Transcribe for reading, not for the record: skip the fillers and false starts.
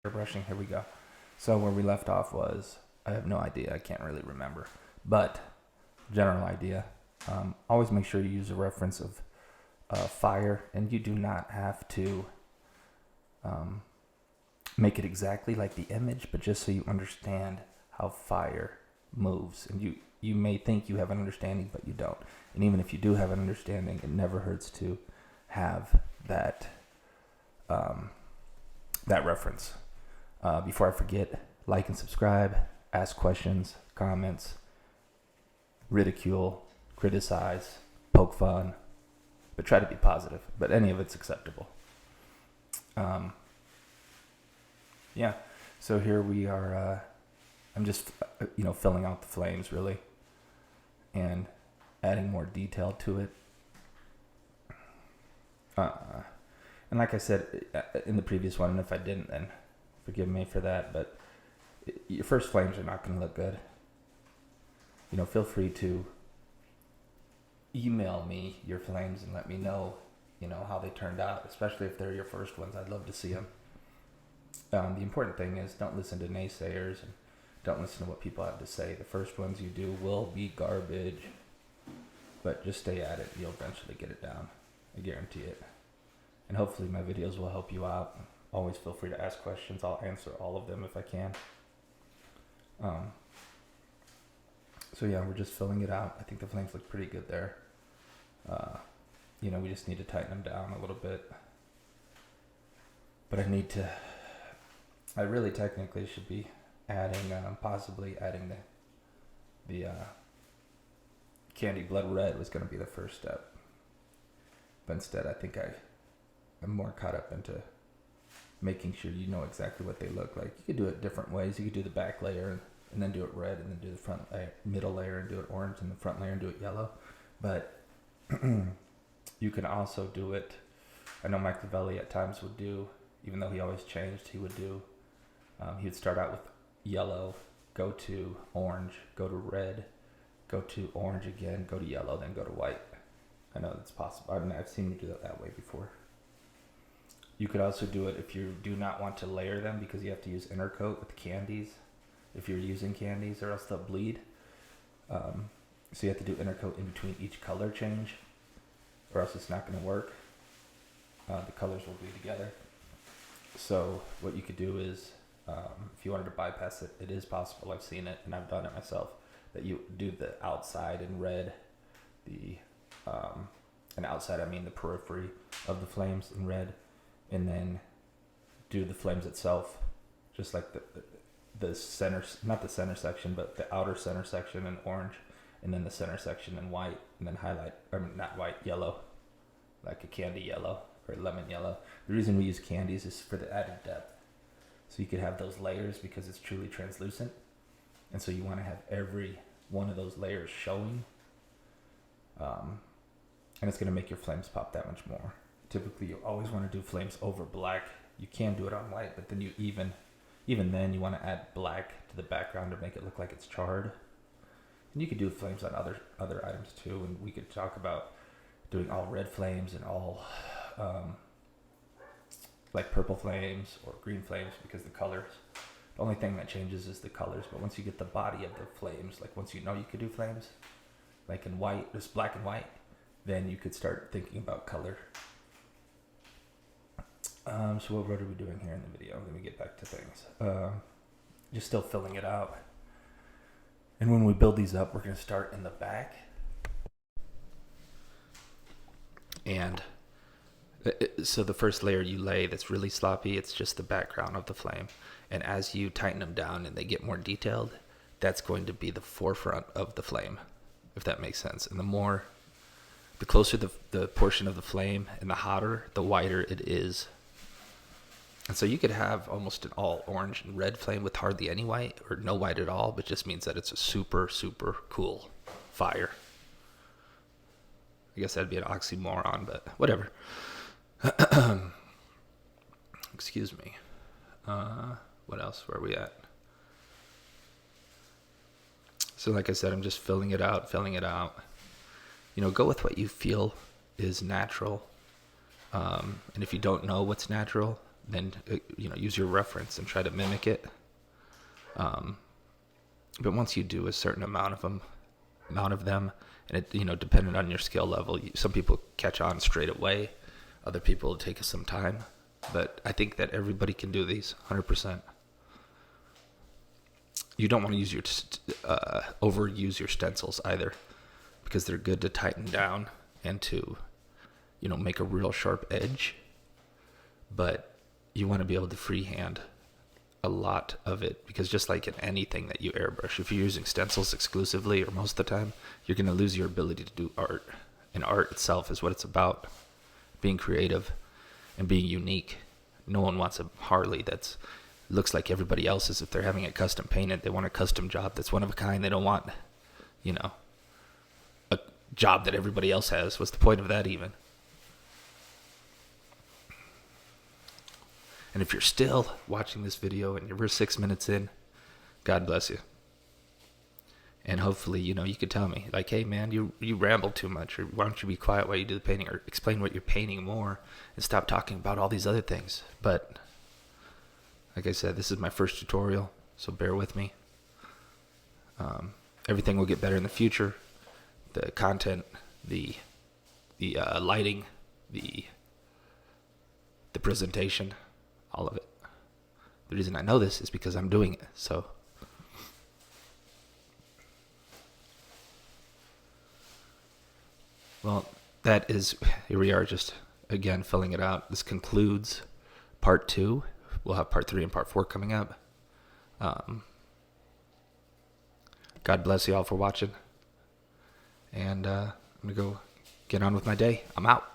Airbrushing, here we go. So where we left off was, I have no idea, I can't really remember, but general idea. Always make sure you use a reference of fire, and you do not have to make it exactly like the image, but just so you understand how fire moves. And you may think you have an understanding, but you don't. And even if you do have an understanding, it never hurts to have that that reference. Before I forget, like and subscribe, ask questions, comments, ridicule, criticize, poke fun, but try to be positive. But any of it's acceptable. Yeah, so here we are. I'm just, filling out the flames really, and adding more detail to it. And like I said in the previous one, and if I didn't, then forgive me for that, but your first flames are not going to look good. Feel free to email me your flames and let me know, how they turned out, especially if they're your first ones. I'd love to see them. The important thing is don't listen to naysayers and don't listen to what people have to say. The first ones you do will be garbage, but just stay at it. You'll eventually get it down. I guarantee it. And hopefully my videos will help you out. Always feel free to ask questions. I'll answer all of them if I can. So yeah, we're just filling it out. I think the flames look pretty good there. We just need to tighten them down a little bit. But I really technically should be possibly adding the candy blood red was going to be the first step. But instead, I think I'm more caught up into making sure you know exactly what they look like. You could do it different ways. You could do the back layer and then do it red, and then do the front layer, middle layer and do it orange, and the front layer and do it yellow. But you can also do it. I know Mike Lavelli at times would do, even though he always changed, he would start out with yellow, go to orange, go to red, go to orange again, go to yellow, then go to white. I know that's possible. I've seen you do that way before. You could also do it if you do not want to layer them, because you have to use intercoat with candies. If you're using candies, or else they'll bleed. So you have to do intercoat in between each color change, or else it's not going to work. The colors will bleed together. So what you could do is, if you wanted to bypass it, it is possible. I've seen it, and I've done it myself. That you do the outside in red, and outside I mean the periphery of the flames in red, and then do the flames itself, just like the center, not the center section, but the outer center section in orange, and then the center section in white, and then not white, yellow, like a candy yellow or lemon yellow. The reason we use candies is for the added depth. So you could have those layers because it's truly translucent. And so you want to have every one of those layers showing. And it's going to make your flames pop that much more. Typically, you always want to do flames over black. You can do it on white, but then even then you want to add black to the background to make it look like it's charred. And you could do flames on other items too. And we could talk about doing all red flames and all like purple flames or green flames, because the colors, the only thing that changes is the colors. But once you get the body of the flames, like once you know you could do flames like in white, just black and white, then you could start thinking about color. So what are we doing here in the video? Let me get back to things. Just still filling it out. And when we build these up, we're going to start in the back. And so the first layer you lay that's really sloppy, it's just the background of the flame. And as you tighten them down and they get more detailed, that's going to be the forefront of the flame, if that makes sense. And the closer the portion of the flame and the hotter, the whiter it is. And so you could have almost an all orange and red flame with hardly any white or no white at all, but just means that it's a super, super cool fire. I guess that'd be an oxymoron, but whatever. Excuse me. What else? Where are we at? So like I said, I'm just filling it out. Go with what you feel is natural. And if you don't know what's natural, then use your reference and try to mimic it. But once you do a certain amount of them, and it depending on your skill level, some people catch on straight away, other people will take some time. But I think that everybody can do these 100%. You don't want to use overuse your stencils either, because they're good to tighten down and to make a real sharp edge. But you want to be able to freehand a lot of it, because just like in anything that you airbrush, if you're using stencils exclusively or most of the time, you're going to lose your ability to do art. And art itself is what it's about, being creative and being unique. No one wants a Harley that's looks like everybody else's. If they're having it custom painted, they want a custom job that's one of a kind. They don't want a job that everybody else has. What's the point of that even? And if you're still watching this video and we're 6 minutes in, God bless you. And hopefully, you could tell me, like, hey, man, you ramble too much, or why don't you be quiet while you do the painting, or explain what you're painting more and stop talking about all these other things. But like I said, this is my first tutorial, so bear with me. Everything will get better in the future. The content, the lighting, the presentation, all of it. The reason I know this is because I'm doing it. So well, that is, here we are, just again filling it out. This concludes part 2. We'll have part 3 and part 4 coming up. God bless you all for watching. And I'm going to go get on with my day. I'm out.